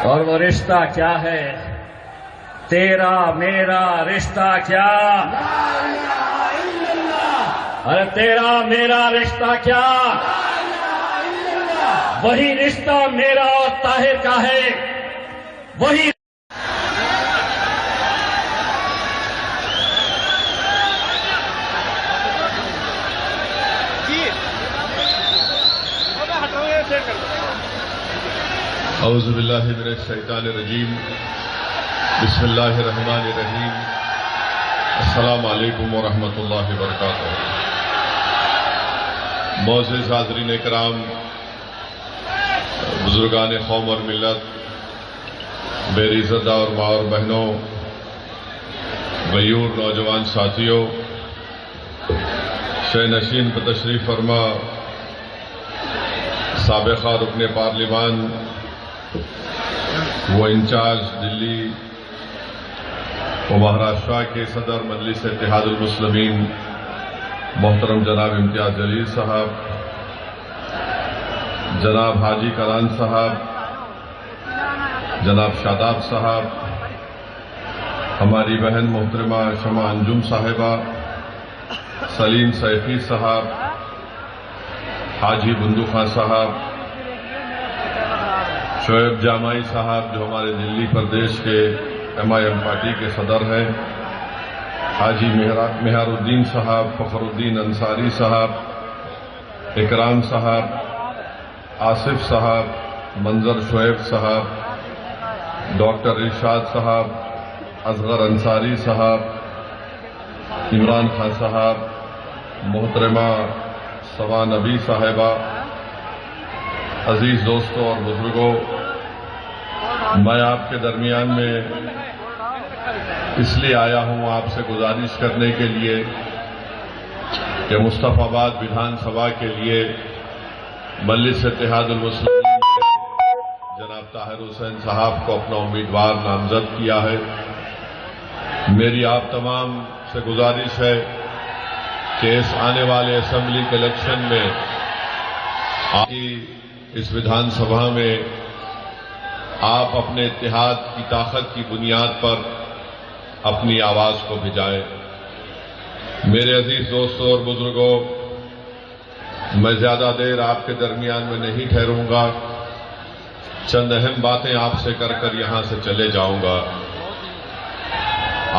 اور وہ رشتہ کیا ہے؟ تیرا میرا رشتہ کیا؟ ارے تیرا میرا رشتہ کیا؟ وہی رشتہ میرا اور طاہر کا ہے، وہی اعوذ باللہ من الشیطان الرجیم، بسم اللہ الرحمن الرحیم، السلام علیکم ورحمۃ اللہ وبرکاتہ۔ معزز حاضرین کرام، بزرگان قوم اور ملت، میری زدہ اور ماں اور بہنوں، غیور نوجوان ساتھیوں، شہ نشین پر تشریف فرما سابقہ رکن پارلیمان وہ انچارج دلی و مہاراشٹرا کے صدر مجلس اتحاد المسلمین محترم جناب امتیاز جلیل صاحب، جناب حاجی کلان صاحب، جناب شاداب صاحب، ہماری بہن محترمہ شمع انجم صاحبہ، سلیم سیفی صاحب، حاجی بندو خان صاحب، شعیب جامعی صاحب جو ہمارے دلی پردیش کے MIM پارٹی کے صدر ہیں، حاجی مہار الدین صاحب، فخر الدین انصاری صاحب، اکرام صاحب، آصف صاحب، منظر شعیب صاحب، ڈاکٹر ارشاد صاحب، اصغر انصاری صاحب، عمران خان صاحب، محترمہ سوا نبی صاحبہ، عزیز دوستوں اور بزرگوں، میں آپ کے درمیان میں اس لیے آیا ہوں آپ سے گزارش کرنے کے لیے کہ مصطفی آباد وِدھان سبھا کے لیے مجلس اتحاد المسلمین جناب طاہر حسین صاحب کو اپنا امیدوار نامزد کیا ہے۔ میری آپ تمام سے گزارش ہے کہ اس آنے والے اسمبلی کے الیکشن میں اس وِدھان سبھا میں آپ اپنے اتحاد کی طاقت کی بنیاد پر اپنی آواز کو بھجائیں۔ میرے عزیز دوستوں اور بزرگوں، میں زیادہ دیر آپ کے درمیان میں نہیں ٹھہروں گا، چند اہم باتیں آپ سے کر یہاں سے چلے جاؤں گا۔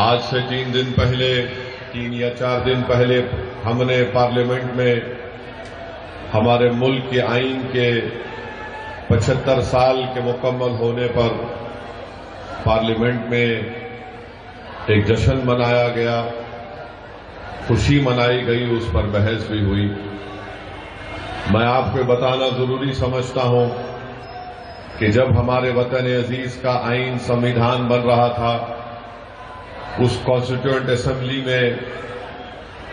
آج سے 3 یا 4 دن پہلے ہم نے پارلیمنٹ میں ہمارے ملک کے آئین کے 75 سال کے مکمل ہونے پر پارلیمنٹ میں ایک جشن منایا گیا، خوشی منائی گئی، اس پر بحث بھی ہوئی۔ میں آپ کو بتانا ضروری سمجھتا ہوں کہ جب ہمارے وطن عزیز کا آئین سمویدھان بن رہا تھا، اس کانسٹیٹیوئنٹ اسمبلی میں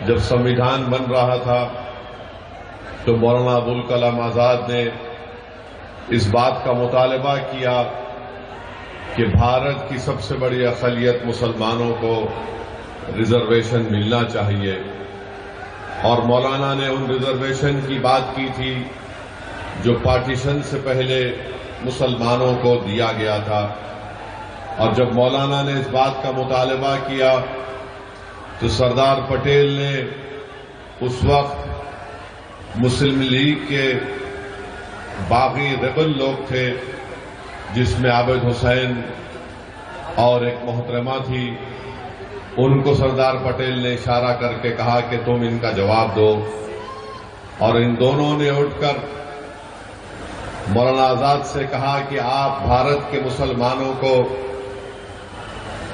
جب سمویدھان بن رہا تھا تو مولانا ابوالکلام آزاد نے اس بات کا مطالبہ کیا کہ بھارت کی سب سے بڑی اقلیت مسلمانوں کو ریزرویشن ملنا چاہیے، اور مولانا نے ان ریزرویشن کی بات کی تھی جو پارٹیشن سے پہلے مسلمانوں کو دیا گیا تھا۔ اور جب مولانا نے اس بات کا مطالبہ کیا تو سردار پٹیل نے اس وقت مسلم لیگ کے باغی ریبل لوگ تھے، جس میں عابد حسین اور ایک محترمہ تھی، ان کو سردار پٹیل نے اشارہ کر کے کہا کہ تم ان کا جواب دو، اور ان دونوں نے اٹھ کر مولانا آزاد سے کہا کہ آپ بھارت کے مسلمانوں کو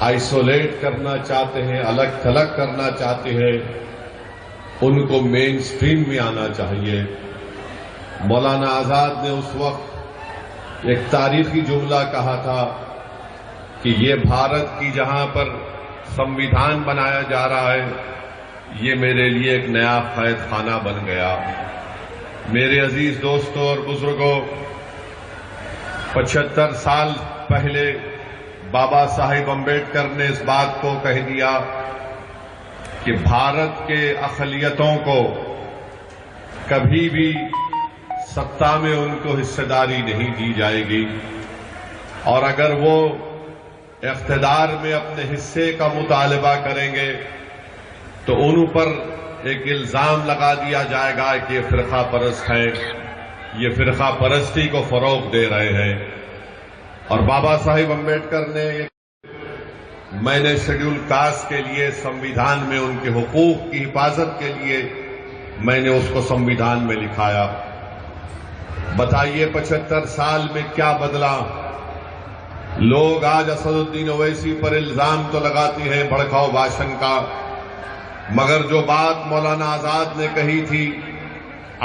آئسولیٹ کرنا چاہتے ہیں، الگ تھلگ کرنا چاہتے ہیں، ان کو مین سٹریم میں آنا چاہیے۔ مولانا آزاد نے اس وقت ایک تاریخی جملہ کہا تھا کہ یہ بھارت کی جہاں پر سمویدھان بنایا جا رہا ہے، یہ میرے لیے ایک نیا قید خانہ بن گیا۔ میرے عزیز دوستوں اور بزرگوں، 75 سال پہلے بابا صاحب امبیڈکر نے اس بات کو کہہ دیا کہ بھارت کے اقلیتوں کو کبھی بھی سطح میں ان کو حصہ داری نہیں دی جائے گی، اور اگر وہ اقتدار میں اپنے حصے کا مطالبہ کریں گے تو ان پر ایک الزام لگا دیا جائے گا کہ یہ فرقہ پرست ہیں، یہ فرقہ پرستی کو فروغ دے رہے ہیں۔ اور بابا صاحب امبیڈکر نے میں نے شیڈول کاسٹ کے لیے سمویدھان میں ان کے حقوق کی حفاظت کے لیے میں نے اس کو سمویدھان میں لکھایا۔ بتائیے 75 سال میں کیا بدلا؟ لوگ آج اسد الدین اویسی پر الزام تو لگاتے ہیں بھڑکاؤ بھاشن کا، مگر جو بات مولانا آزاد نے کہی تھی،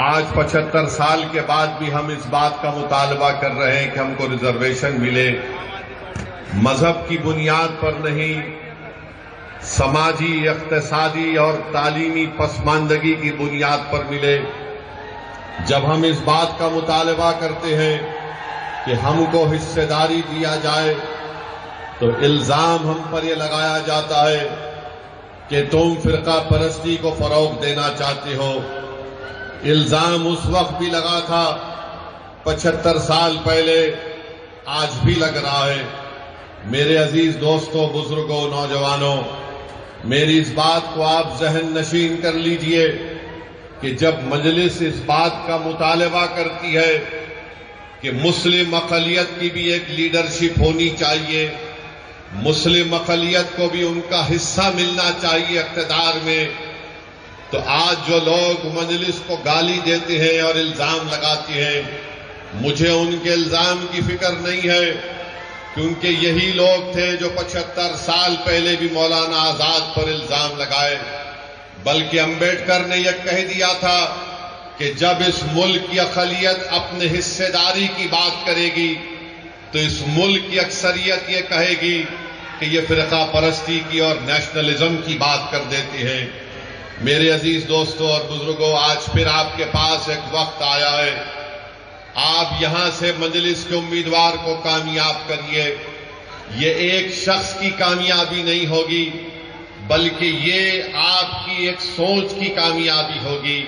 آج 75 سال کے بعد بھی ہم اس بات کا مطالبہ کر رہے ہیں کہ ہم کو ریزرویشن ملے، مذہب کی بنیاد پر نہیں، سماجی، اقتصادی اور تعلیمی پسماندگی کی بنیاد پر ملے۔ جب ہم اس بات کا مطالبہ کرتے ہیں کہ ہم کو حصہ داری دیا جائے تو الزام ہم پر یہ لگایا جاتا ہے کہ تم فرقہ پرستی کو فروغ دینا چاہتے ہو۔ الزام اس وقت بھی لگا تھا 75 سال پہلے، آج بھی لگ رہا ہے۔ میرے عزیز دوستوں، بزرگوں، نوجوانوں، میری اس بات کو آپ ذہن نشین کر لیجئے کہ جب مجلس اس بات کا مطالبہ کرتی ہے کہ مسلم اقلیت کی بھی ایک لیڈرشپ ہونی چاہیے، مسلم اقلیت کو بھی ان کا حصہ ملنا چاہیے اقتدار میں، تو آج جو لوگ مجلس کو گالی دیتے ہیں اور الزام لگاتے ہیں، مجھے ان کے الزام کی فکر نہیں ہے، کیونکہ یہی لوگ تھے جو 75 سال پہلے بھی مولانا آزاد پر الزام لگائے۔ بلکہ امبیڈکر نے یہ کہہ دیا تھا کہ جب اس ملک کی اقلیت اپنے حصہ داری کی بات کرے گی تو اس ملک کی اکثریت یہ کہے گی کہ یہ فرقہ پرستی کی اور نیشنلزم کی بات کر دیتے ہیں۔ میرے عزیز دوستوں اور بزرگوں، آج پھر آپ کے پاس ایک وقت آیا ہے، آپ یہاں سے مجلس کے امیدوار کو کامیاب کریے۔ یہ ایک شخص کی کامیابی نہیں ہوگی، بلکہ یہ آپ کی ایک سوچ کی کامیابی ہوگی۔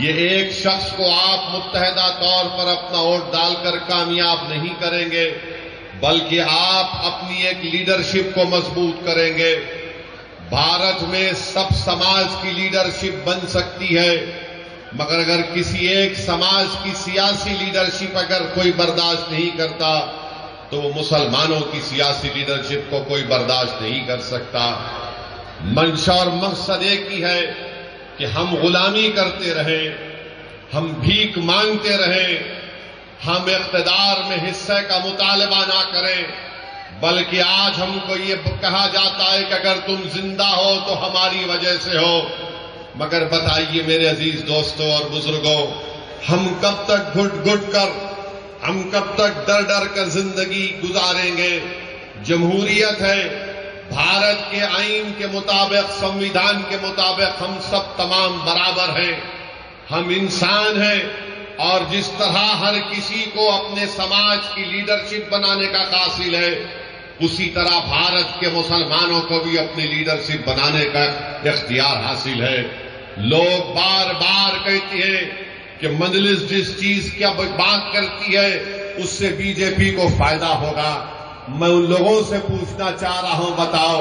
یہ ایک شخص کو آپ متحدہ طور پر اپنا ووٹ ڈال کر کامیاب نہیں کریں گے، بلکہ آپ اپنی ایک لیڈرشپ کو مضبوط کریں گے۔ بھارت میں سب سماج کی لیڈرشپ بن سکتی ہے، مگر اگر کسی ایک سماج کی سیاسی لیڈرشپ اگر کوئی برداشت نہیں کرتا تو وہ مسلمانوں کی سیاسی لیڈرشپ کو کوئی برداشت نہیں کر سکتا۔ منشا اور مقصد ایک ہی ہے کہ ہم غلامی کرتے رہیں، ہم بھیک مانگتے رہیں، ہم اقتدار میں حصے کا مطالبہ نہ کریں، بلکہ آج ہم کو یہ کہا جاتا ہے کہ اگر تم زندہ ہو تو ہماری وجہ سے ہو۔ مگر بتائیے میرے عزیز دوستوں اور بزرگوں، ہم کب تک گھٹ گھٹ کر، ہم کب تک ڈر ڈر کر زندگی گزاریں گے؟ جمہوریت ہے، بھارت کے آئین کے مطابق، سمویدھان کے مطابق ہم سب تمام برابر ہیں، ہم انسان ہیں، اور جس طرح ہر کسی کو اپنے سماج کی لیڈرشپ بنانے کا حاصل ہے، اسی طرح بھارت کے مسلمانوں کو بھی اپنی لیڈرشپ بنانے کا اختیار حاصل ہے۔ لوگ بار بار کہتے ہیں کہ مجلس جس چیز کی بات کرتی ہے اس سے بی جے پی کو فائدہ ہوگا۔ میں ان لوگوں سے پوچھنا چاہ رہا ہوں، بتاؤ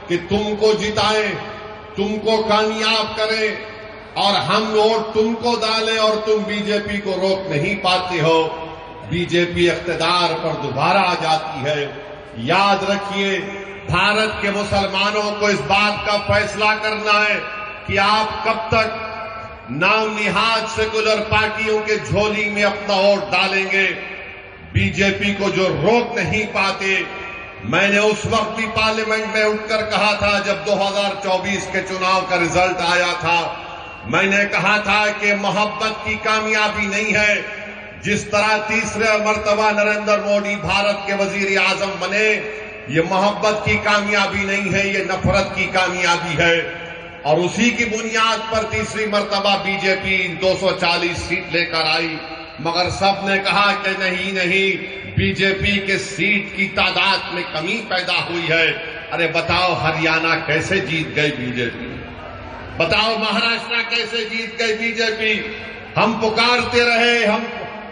کہ تم کو جتائیں، تم کو کامیاب کریں اور ہم ووٹ تم کو ڈالیں اور تم بی جے پی کو روک نہیں پاتے ہو، بی جے پی اقتدار پر دوبارہ آ جاتی ہے۔ یاد رکھیے، بھارت کے مسلمانوں کو اس بات کا فیصلہ کرنا ہے کہ آپ کب تک نام نہاد سیکولر پارٹیوں کے جھولی میں اپنا ووٹ ڈالیں گے۔ بی جے پی کو جو روک نہیں پاتے، میں نے اس وقت بھی پارلیمنٹ میں اٹھ کر کہا تھا جب 2024 کے چناؤ کا رزلٹ آیا تھا، میں نے کہا تھا کہ محبت کی کامیابی نہیں ہے۔ جس طرح تیسرے مرتبہ نریندر مودی بھارت کے وزیر اعظم بنے، یہ محبت کی کامیابی نہیں ہے، یہ نفرت کی کامیابی ہے، اور اسی کی بنیاد پر تیسری مرتبہ بی جے پی 240 سیٹ لے کر آئی۔ مگر سب نے کہا کہ نہیں، بی جے پی کے سیٹ کی تعداد میں کمی پیدا ہوئی ہے۔ ارے بتاؤ ہریانہ کیسے جیت گئی بی جے پی؟ بتاؤ مہاراشٹر کیسے جیت گئی بی جے پی؟ ہم پکارتے رہے،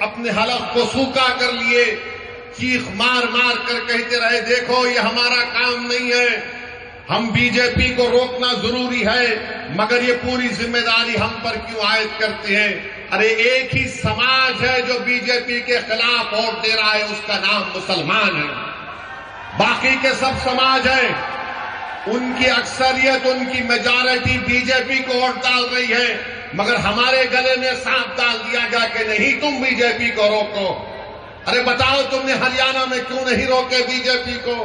اپنے حلق کو سوکھا کر لیے، چیخ مار مار کر کہتے رہے دیکھو یہ ہمارا کام نہیں ہے، ہم بی جے پی کو روکنا ضروری ہے، مگر یہ پوری ذمہ داری ہم پر کیوں عائد کرتے ہیں؟ ارے ایک ہی سماج ہے جو بی جے پی کے خلاف ووٹ دے رہا ہے، اس کا نام مسلمان ہے۔ باقی کے سب سماج ہیں، ان کی اکثریت، ان کی میجارٹی بی جے پی کو ووٹ ڈال رہی ہے، مگر ہمارے گلے میں سانپ ڈال دیا گیا کہ نہیں تم بی جے پی کو روکو۔ ارے بتاؤ تم نے ہریانہ میں کیوں نہیں روکے بی جے پی کو؟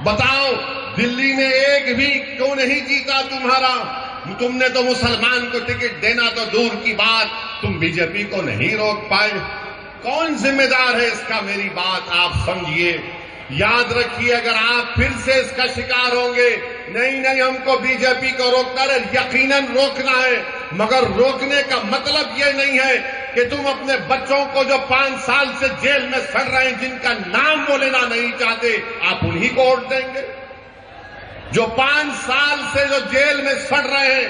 بتاؤ دلی میں ایک بھی کیوں نہیں جیتا تمہارا؟ تم نے تو مسلمان کو ٹکٹ دینا تو دور کی بات، تم بی جے پی کو نہیں روک پائے۔ کون ذمہ دار ہے اس کا؟ میری بات آپ سمجھیے، یاد رکھیے، اگر آپ پھر سے اس کا شکار ہوں گے نہیں ہم کو بی جے پی کو روکنا ہے، یقیناً روکنا ہے، مگر روکنے کا مطلب یہ نہیں ہے کہ تم اپنے بچوں کو جو 5 سال سے جیل میں سڑ رہے ہیں، جن کا نام وہ لینا نہیں چاہتے، آپ انہی کو ووٹ دیں گے؟ جو 5 سال سے جو جیل میں سڑ رہے ہیں،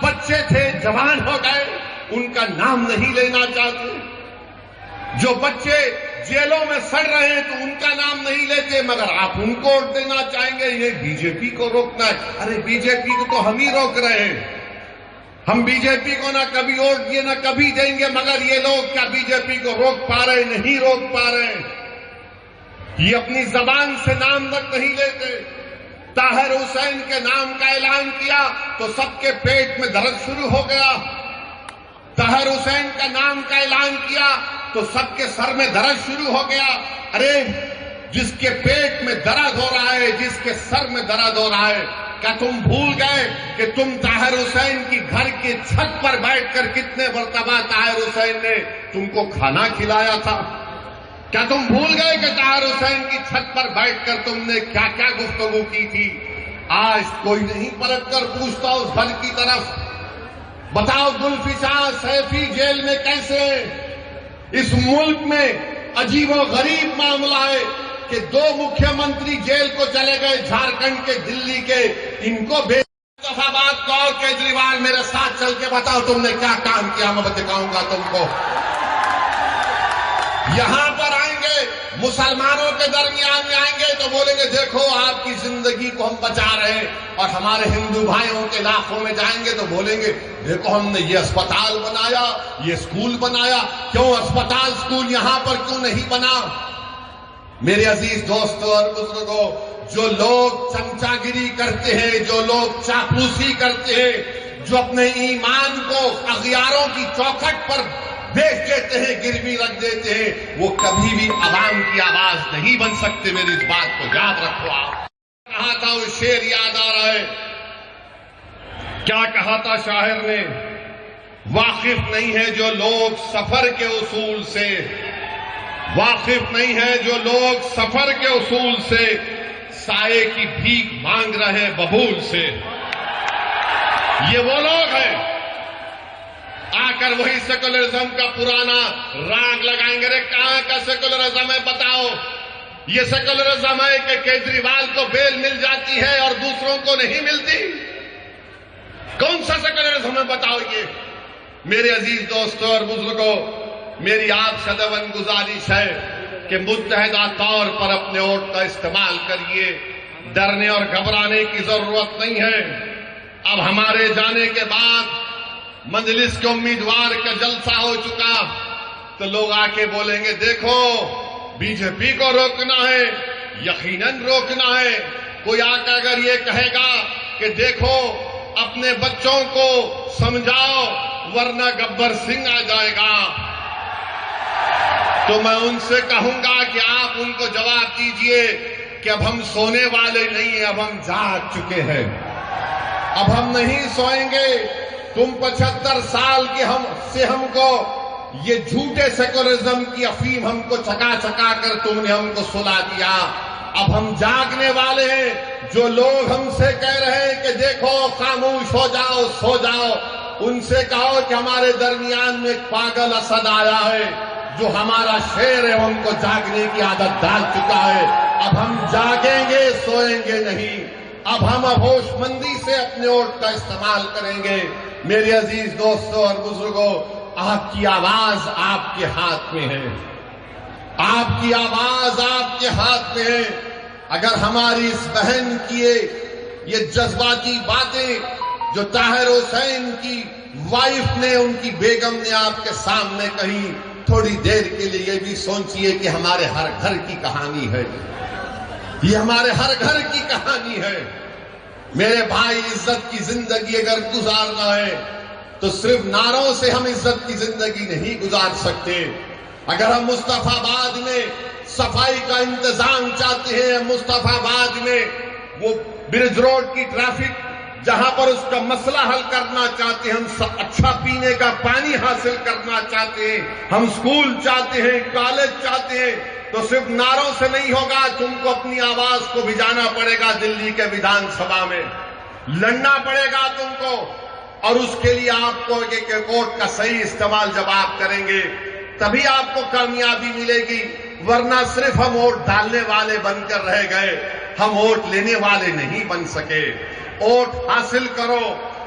بچے تھے جوان ہو گئے، ان کا نام نہیں لینا چاہتے، جو بچے جیلوں میں سڑ رہے ہیں تو ان کا نام نہیں لیتے، مگر آپ ان کو ووٹ دینا چاہیں گے، یہ بی جے پی کو روکنا ہے۔ ارے بی جے پی کو تو ہم ہی روک رہے ہیں، ہم بی جے پی کو نہ کبھی ووٹ دیے نہ کبھی دیں گے، مگر یہ لوگ کیا بی جے پی کو روک پا رہے؟ نہیں روک پا رہے ہیں۔ یہ اپنی زبان سے نام تک نہیں لیتے۔ طاہر حسین کے نام کا اعلان کیا تو سب کے پیٹ میں درد شروع ہو گیا، طاہر حسین کا نام کا اعلان کیا تو سب کے سر میں درد شروع ہو گیا۔ ارے جس کے پیٹ میں درد ہو رہا ہے، جس کے سر میں درد ہو رہا ہے، کیا تم بھول گئے کہ تم طاہر حسین کی گھر کی چھت پر بیٹھ کر کتنے مرتبہ طاہر حسین نے تم کو کھانا کھلایا تھا؟ کیا تم بھول گئے کہ طاہر حسین کی چھت پر بیٹھ کر تم نے کیا کیا گفتگو کی تھی؟ آج کوئی نہیں پلٹ کر پوچھتا اس گھر کی طرف۔ بتاؤ گلفشاں سیفی جیل میں کیسے؟ اس ملک میں عجیب و غریب معاملہ ہے کہ 2 مکھیہ منتری جیل کو چلے گئے، جھارکھنڈ کے، دلی کے، ان کو انتخابات کو، اور کیجریوال میرے ساتھ چل کے بتاؤ تم نے کیا کام کیا، میں دکھاؤں گا تم کو۔ یہاں پر آئیں گے، مسلمانوں کے درمیان میں آئیں گے تو بولیں گے دیکھو آپ کی زندگی کو ہم بچا رہے ہیں، اور ہمارے ہندو بھائیوں کے علاقوں میں جائیں گے تو بولیں گے دیکھو ہم نے یہ اسپتال بنایا، یہ اسکول بنایا۔ کیوں اسپتال اسکول یہاں پر کیوں نہیں بنا؟ میرے عزیز دوستوں اور بزرگوں، جو لوگ چمچا گیری کرتے ہیں، جو لوگ چاپلوسی کرتے ہیں، جو اپنے ایمان کو اغیاروں کی چوکھٹ پر بیچ دیتے ہیں، گروی رکھ دیتے ہیں، وہ کبھی بھی عوام کی آواز نہیں بن سکتے۔ میری اس بات کو یاد رکھو۔ آپ کہا تھا، وہ شعر یاد آ رہا ہے، کیا کہا تھا شاعر نے؟ واقف نہیں ہے جو لوگ سفر کے اصول سے، واقف نہیں ہے جو لوگ سفر کے اصول سے، سائے کی بھیک مانگ رہے ہیں ببول سے۔ یہ وہ لوگ ہیں آ کر وہی سیکولرزم کا پرانا راگ لگائیں گے۔ کہاں کا سیکولرزم ہے بتاؤ؟ یہ سیکولرزم ہے کہ کیجریوال کو بیل مل جاتی ہے اور دوسروں کو نہیں ملتی؟ کون سا سیکولرزم ہے بتاؤ یہ؟ میرے عزیز دوستوں اور بزرگوں، میری آپ سے دون گزارش ہے کہ متحدہ طور پر اپنے ووٹ کا استعمال کریے، ڈرنے اور گھبرانے کی ضرورت نہیں ہے۔ اب ہمارے جانے کے بعد مجلس کے امیدوار کا جلسہ ہو چکا تو لوگ آ کے بولیں گے دیکھو بی جے پی کو روکنا ہے، یقیناً روکنا ہے۔ کوئی آ کر اگر یہ کہے گا کہ دیکھو اپنے بچوں کو سمجھاؤ ورنہ گبر سنگھ آ جائے گا، تو میں ان سے کہوں گا کہ آپ ان کو جواب دیجئے کہ اب ہم سونے والے نہیں ہیں، اب ہم جاگ چکے ہیں، اب ہم نہیں سوئیں گے۔ تم 75 سال کے ہم کو یہ جھوٹے سیکولرزم کی افیم ہم کو چکا چکا کر تم نے ہم کو سلا دیا۔ اب ہم جاگنے والے ہیں۔ جو لوگ ہم سے کہہ رہے ہیں کہ دیکھو خاموش ہو جاؤ، سو جاؤ، ان سے کہو کہ ہمارے درمیان میں ایک پاگل اسد آیا ہے جو ہمارا شیر ہے، ہم کو جاگنے کی عادت ڈال چکا ہے۔ اب ہم جاگیں گے، سوئیں گے نہیں۔ اب ہم ہوشمندی سے اپنے ووٹ کا استعمال کریں گے۔ میرے عزیز دوستوں اور بزرگوں، آپ کی آواز آپ کے ہاتھ میں ہے، آپ کی آواز آپ کے ہاتھ میں ہے۔ اگر ہماری اس بہن کی یہ جذباتی باتیں جو طاہر حسین کی وائف نے، ان کی بیگم نے آپ کے سامنے کہی، تھوڑی دیر کے لیے یہ بھی سوچئے کہ ہمارے ہر گھر کی کہانی ہے، یہ ہمارے ہر گھر کی کہانی ہے۔ میرے بھائی، عزت کی زندگی اگر گزارنا ہے تو صرف نعروں سے ہم عزت کی زندگی نہیں گزار سکتے۔ اگر ہم مصطفی آباد میں صفائی کا انتظام چاہتے ہیں، مصطفی آباد میں وہ برج روڈ کی ٹریفک جہاں پر اس کا مسئلہ حل کرنا چاہتے ہیں، ہم اچھا پینے کا پانی حاصل کرنا چاہتے ہیں، ہم اسکول چاہتے ہیں، کالج چاہتے ہیں، تو صرف نعروں سے نہیں ہوگا۔ تم کو اپنی آواز کو بھجانا پڑے گا، دلی کے ویدھان سبھا میں لڑنا پڑے گا تم کو، اور اس کے لیے آپ کو ایک ووٹ کا صحیح استعمال جب آپ کریں گے تبھی آپ کو کامیابی ملے گی، ورنہ صرف ہم ووٹ ڈالنے والے بن کر رہ گئے، ہم ووٹ لینے والے نہیں بن سکے۔ ووٹ حاصل کرو،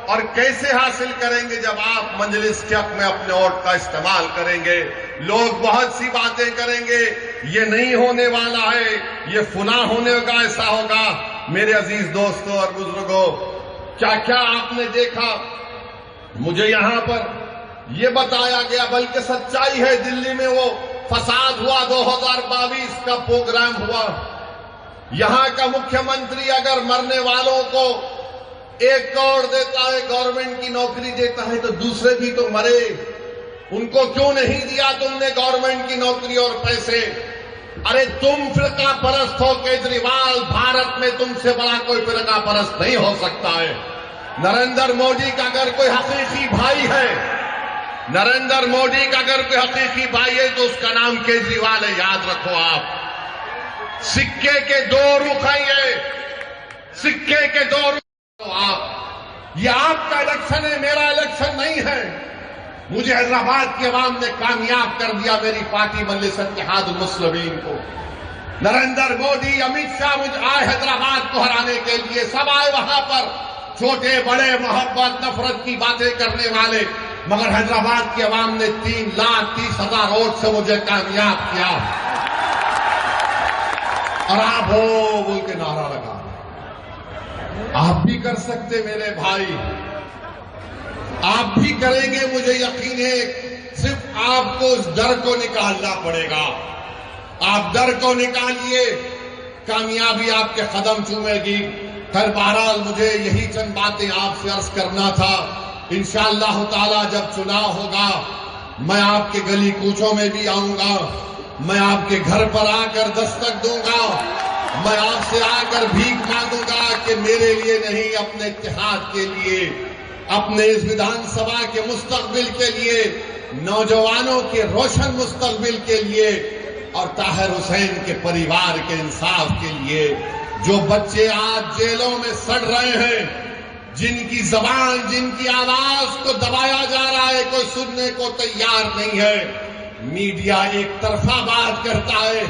اور کیسے حاصل کریں گے؟ جب آپ مجلس کے حق میں اپنے ووٹ کا استعمال کریں گے۔ لوگ بہت سی باتیں کریں گے، یہ نہیں ہونے والا ہے، یہ فلاں ہونے کا ایسا ہوگا۔ میرے عزیز دوستوں اور بزرگوں، کیا کیا آپ نے دیکھا؟ مجھے یہاں پر یہ بتایا گیا، بلکہ سچائی ہے، دلی میں وہ فساد ہوا، 2022 کا پروگرام ہوا۔ یہاں کا مکھیہ منتری اگر مرنے والوں کو 1 کروڑ دیتا ہے، گورنمنٹ کی نوکری دیتا ہے، تو دوسرے بھی تو مرے، ان کو کیوں نہیں دیا تم نے گورنمنٹ کی نوکری اور پیسے؟ ارے تم فرقہ پرست ہو کیجریوال، بھارت میں تم سے بڑا کوئی فرقہ پرست نہیں ہو سکتا ہے۔ نریندر مودی کا اگر کوئی حقیقی بھائی ہے، نریندر مودی کا اگر کوئی حقیقی بھائی ہے تو اس کا نام کیجریوال ہے، یاد رکھو آپ۔ سکے کے 2 رخ ہیں، یہ سکے کے 2 رخ آپ۔ یہ آپ کا الیکشن ہے، میرا الیکشن نہیں ہے۔ مجھے حیدرآباد کی عوام نے کامیاب کر دیا، میری پارٹی مجلس اتحاد المسلمین کو۔ نریندر مودی، امت شاہ مجھے آئے حیدرآباد کو ہرانے کے لیے، سب آئے وہاں پر، چھوٹے بڑے محبت نفرت کی باتیں کرنے والے، مگر حیدرآباد کی عوام نے 3,30,000 ووٹ سے مجھے کامیاب کیا۔ اور آپ ہو بول کے نعرہ لگا۔ آپ بھی کر سکتے میرے بھائی، آپ بھی کریں گے، مجھے یقین ہے۔ صرف آپ کو اس ڈر کو نکالنا پڑے گا۔ آپ ڈر کو نکالیے، کامیابی آپ کے قدم چومے گی۔ خیر بہرحال مجھے یہی چند باتیں آپ سے عرض کرنا تھا۔ انشاءاللہ تعالی جب چناؤ ہوگا، میں آپ کے گلی کوچوں میں بھی آؤں گا، میں آپ کے گھر پر آ کر دستک دوں گا، میں آپ سے آ کر بھیک مانگوں گا کہ میرے لیے نہیں، اپنے اتحاد کے لیے، اپنے اس ویدھان سبھا کے مستقبل کے لیے، نوجوانوں کے روشن مستقبل کے لیے، اور طاہر حسین کے پریوار کے انصاف کے لیے۔ جو بچے آج جیلوں میں سڑ رہے ہیں، جن کی زبان، جن کی آواز کو دبایا جا رہا ہے، کوئی سننے کو تیار نہیں ہے۔ میڈیا ایک طرفہ بات کرتا ہے،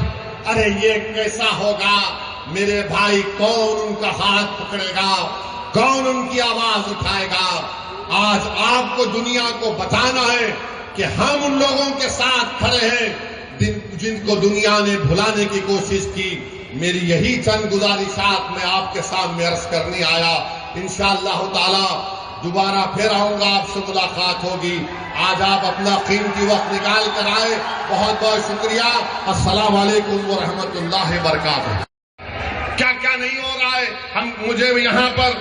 ارے یہ کیسا ہوگا؟ میرے بھائی، کون ان کا ہاتھ پکڑے گا؟ کون ان کی آواز اٹھائے گا؟ آج آپ کو دنیا کو بتانا ہے کہ ہم ان لوگوں کے ساتھ کھڑے ہیں جن کو دنیا نے بھلانے کی کوشش کی۔ میری یہی چند گزارشات میں آپ کے سامنے عرض کرنے آیا۔ انشاءاللہ تعالی دوبارہ پھر آؤں گا، آپ سے ملاقات ہوگی۔ آج آپ اپنا قیمتی وقت نکال کر آئے، بہت بہت شکریہ۔ السلام علیکم ورحمۃ اللہ وبرکاتہ۔ کیا کیا نہیں ہو رہا ہے؟ مجھے یہاں پر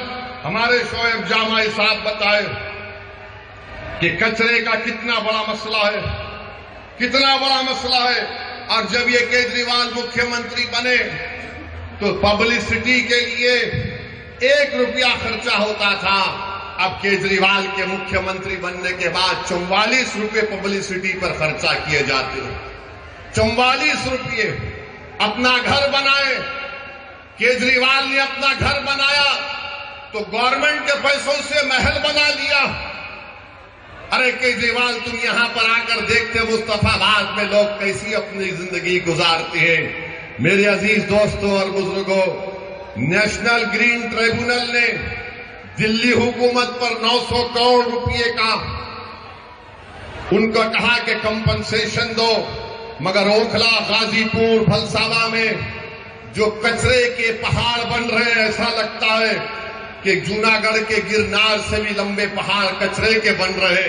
ہمارے شعیب جامعی صاحب بتائے کہ کچرے کا کتنا بڑا مسئلہ ہے، کتنا بڑا مسئلہ ہے۔ اور جب یہ کیجریوال مکھیہ منتری بنے تو پبلسٹی کے لیے 1 روپیہ خرچہ ہوتا تھا، اب کیجریوال کے مکھیہ منتری بننے کے بعد 44 روپے پبلسٹی پر خرچہ کیے جاتے ہیں۔ 44 روپے۔ اپنا گھر بنائے، کیجریوال نے اپنا گھر بنایا تو گورنمنٹ کے پیسوں سے محل بنا لیا۔ ارے کیجریوال، تم یہاں پر آ کر دیکھتے مصطفی آباد میں لوگ کیسی اپنی زندگی گزارتے ہیں۔ میرے عزیز دوستوں اور بزرگوں، نیشنل گرین ٹریبونل نے دلی حکومت پر 900 کروڑ روپے کا ان کو کہا کہ کمپنسیشن دو، مگر اوکھلا، غازی پور، بھلساوا میں جو کچرے کے پہاڑ بن رہے ہیں، ایسا لگتا ہے کہ جوناگڑھ کے گرنار سے بھی لمبے پہاڑ کچرے کے بن رہے،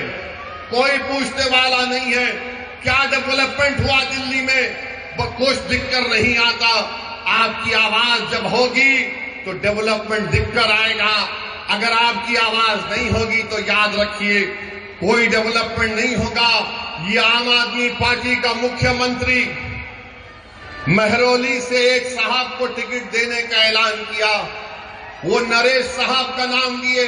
کوئی پوچھنے والا نہیں ہے کیا ڈیولپمنٹ ہوا دلی میں، کچھ دکھ کر نہیں آتا۔ آپ کی آواز جب ہوگی تو ڈیولپمنٹ دکھ کر آئے گا، اگر آپ کی آواز نہیں ہوگی تو یاد رکھیے کوئی ڈیولپمنٹ نہیں ہوگا۔ یہ عام آدمی پارٹی کا مکھیہ منتری مہرولی سے ایک صاحب کو ٹکٹ دینے کا اعلان کیا، وہ نریش صاحب کا نام لیے،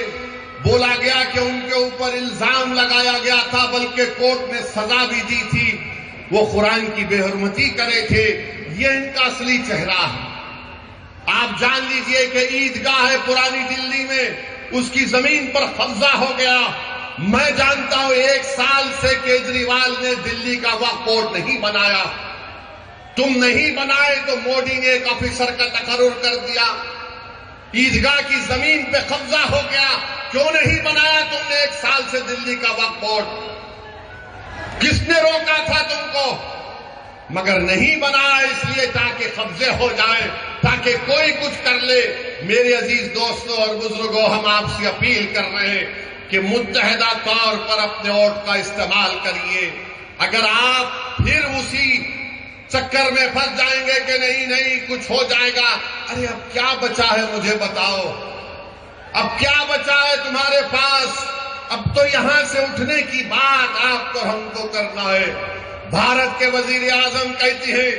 بولا گیا کہ ان کے اوپر الزام لگایا گیا تھا، بلکہ کورٹ نے سزا بھی دی تھی، وہ قرآن کی بے حرمتی کرے تھے۔ یہ ان کا اصلی چہرہ ہے۔ آپ جان لیجئے کہ عیدگاہ ہے پرانی دلی میں، اس کی زمین پر قبضہ ہو گیا۔ میں جانتا ہوں 1 سال سے کیجریوال نے دلی کا وقف بورڈ نہیں بنایا، تم نہیں بنائے تو مودی نے ایک آفیسر کا تقرر کر دیا، عیدگاہ کی زمین پہ قبضہ ہو گیا، کیوں نہیں بنایا تم نے 1 سال سے دلی کا وقف بورڈ؟ کس نے روکا تھا تم کو؟ مگر نہیں بنایا اس لیے تاکہ قبضے ہو جائیں، تاکہ کوئی کچھ کر لے۔ میرے عزیز دوستوں اور بزرگوں، ہم آپ سے اپیل کر رہے ہیں کہ متحدہ طور پر اپنے ووٹ کا استعمال کریے۔ اگر آپ پھر اسی چکر میں پھنس جائیں گے کہ نہیں کچھ ہو جائے گا، ارے اب کیا بچا ہے مجھے بتاؤ، اب کیا بچا ہے تمہارے پاس؟ اب تو یہاں سے اٹھنے کی بات آپ کو ہم کو کرنا ہے۔ بھارت کے وزیر اعظم کہتی ہیں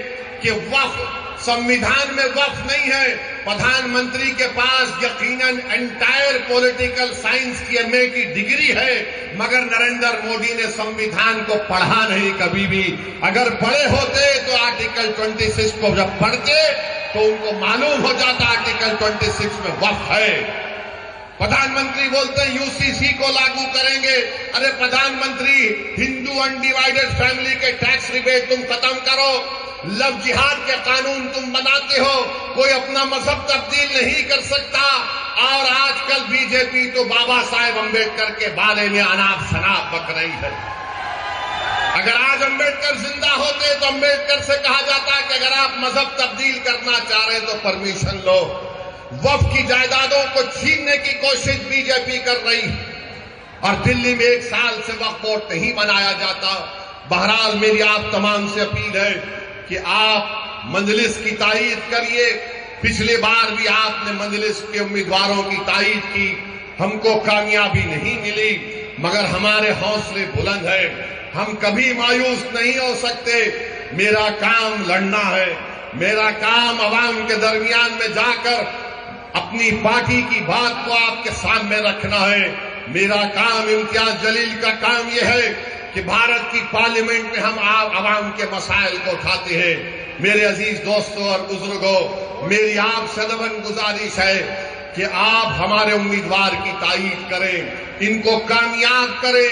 کہ وقف سمویدھان میں وقف نہیں ہے، پردھان منتری کے پاس یقیناً انٹائر پولیٹیکل سائنس کی ایم اے کی ڈگری ہے، مگر نریندر مودی نے سمویدھان کو پڑھا نہیں کبھی بھی۔ اگر پڑھے ہوتے تو آرٹیکل 26 کو جب پڑھتے تو ان کو معلوم ہو جاتا آرٹیکل 26 میں وقف ہے۔ پردھان منتری بولتے ہیں یو سی سی کو لاگو کریں گے، ارے پردھان منتری ہندو انڈیوائیڈڈ فیملی کے ٹیکس ریبیٹ تم ختم کرو، لو جہاد کے قانون تم بناتے ہو، کوئی اپنا مذہب تبدیل نہیں کر سکتا۔ اور آج کل بی جے پی تو بابا صاحب امبیڈکر کے بارے میں اناپ شناپ بک رہی ہے۔ اگر آج امبیڈکر زندہ ہوتے تو امبیڈکر سے کہا جاتا کہ اگر آپ مذہب تبدیل کرنا چاہ رہے تو پرمیشن لو۔ وقف کی جائیدادوں کو چھیننے کی کوشش بی جے پی کر رہی، اور دلی میں 1 سال سے وقف بورڈ نہیں بنایا جاتا۔ بہرحال میری آپ تمام سے اپیل ہے کہ آپ مجلس کی تائید کریے۔ پچھلی بار بھی آپ نے مجلس کے امیدواروں کی تائید کی، ہم کو کامیابی نہیں ملی، مگر ہمارے حوصلے بلند ہیں، ہم کبھی مایوس نہیں ہو سکتے۔ میرا کام لڑنا ہے، میرا کام عوام کے درمیان میں جا کر اپنی پارٹی کی بات کو آپ کے سامنے رکھنا ہے۔ میرا کام، امتیاز جلیل کا کام یہ ہے کہ بھارت کی پارلیمنٹ میں ہم عوام کے مسائل کو اٹھاتے ہیں۔ میرے عزیز دوستوں اور بزرگوں، میری آپ سے نمن گزارش ہے کہ آپ ہمارے امیدوار کی تائید کریں، ان کو کامیاب کریں۔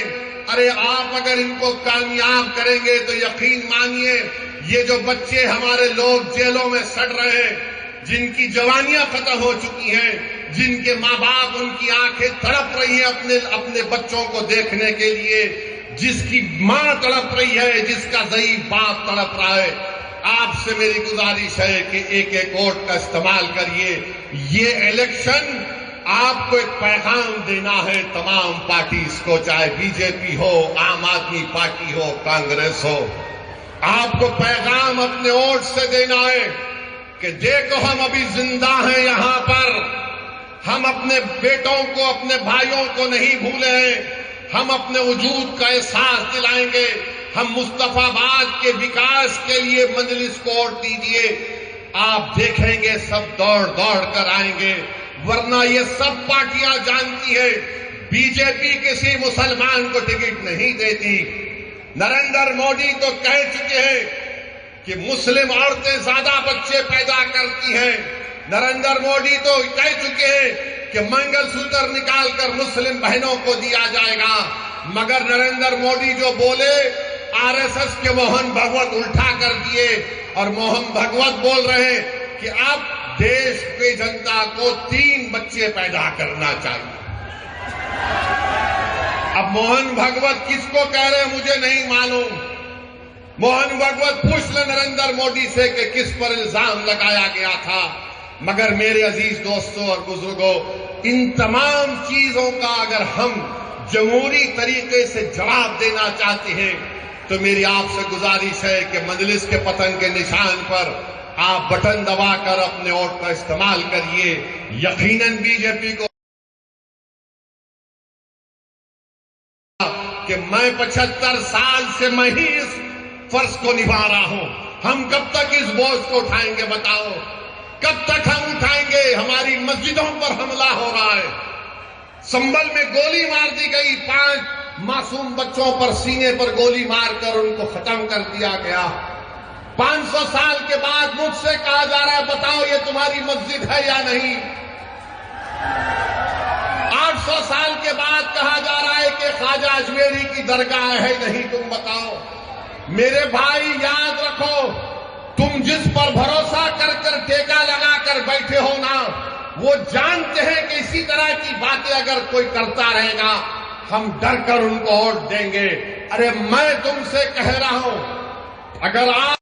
ارے آپ اگر ان کو کامیاب کریں گے تو یقین مانیے یہ جو بچے ہمارے لوگ جیلوں میں سڑ رہے ہیں، جن کی جوانیاں ختم ہو چکی ہیں، جن کے ماں باپ ان کی آنکھیں تڑپ رہی ہیں اپنے بچوں کو دیکھنے کے لیے، جس کی ماں تڑپ رہی ہے، جس کا ضعیف باپ تڑپ رہا ہے، آپ سے میری گزارش ہے کہ ایک ووٹ کا استعمال کریے۔ یہ الیکشن آپ کو ایک پیغام دینا ہے تمام پارٹیز کو، چاہے بی جے پی ہو، عام آدمی پارٹی ہو، کانگریس ہو۔ آپ کو پیغام اپنے ووٹ سے دینا ہے کہ دیکھو ہم ابھی زندہ ہیں یہاں پر، ہم اپنے بیٹوں کو، اپنے بھائیوں کو نہیں بھولے ہیں، ہم اپنے وجود کا احساس دلائیں گے۔ ہم مصطفیٰ آباد کے وکاس کے لیے مجلس کو ووٹ دیجیے، آپ دیکھیں گے سب دوڑ دوڑ کر آئیں گے، ورنہ یہ سب پارٹیاں جانتی ہیں بی جے پی کسی مسلمان کو ٹکٹ نہیں دیتی۔ نریندر مودی تو کہہ چکے ہیں کہ مسلم عورتیں زیادہ بچے پیدا کرتی ہیں، نریندر مودی تو کہہ چکے ہیں کہ منگل سوتر نکال کر مسلم بہنوں کو دیا جائے گا، مگر نریندر مودی جو بولے آر ایس ایس کے موہن بھگوت الٹا کر دیے، اور موہن بھگوت بول رہے ہیں کہ اب دیش کی جنتا کو 3 بچے پیدا کرنا چاہیے۔ اب موہن بھگوت کس کو کہہ رہے ہیں مجھے نہیں معلوم۔ موہن بھگوت پوچھ لیں نریندر مودی سے کہ کس پر الزام لگایا گیا تھا۔ مگر میرے عزیز دوستوں اور بزرگوں، ان تمام چیزوں کا اگر ہم جمہوری طریقے سے جواب دینا چاہتے ہیں تو میری آپ سے گزارش ہے کہ مجلس کے پتن کے نشان پر آپ بٹن دبا کر اپنے ووٹ کا استعمال کریے۔ یقیناً بی جے پی کو کہ میں 75 سال سے میں ہی اس فرض کو نبھا رہا ہوں۔ ہم کب تک اس بوجھ کو اٹھائیں گے بتاؤ؟ کب تک ہم اٹھائیں گے؟ ہماری مسجدوں پر حملہ ہو رہا ہے۔ سنبل میں گولی مار دی گئی، 5 معصوم بچوں پر سینے پر گولی مار کر ان کو ختم کر دیا گیا۔ 500 سال کے بعد مجھ سے کہا جا رہا ہے بتاؤ یہ تمہاری مسجد ہے یا نہیں؟ 800 سال کے بعد کہا جا رہا ہے کہ خواجہ اجمیری کی درگاہ ہے نہیں، تم بتاؤ۔ میرے بھائی یاد رکھو، تم جس پر بھروسہ کر کر ٹیکا لگا کر بیٹھے ہو نا، وہ جانتے ہیں کہ اسی طرح کی باتیں اگر کوئی کرتا رہے گا ہم ڈر کر ان کو ووٹ دیں گے۔ ارے میں تم سے کہہ رہا ہوں، اگر آپ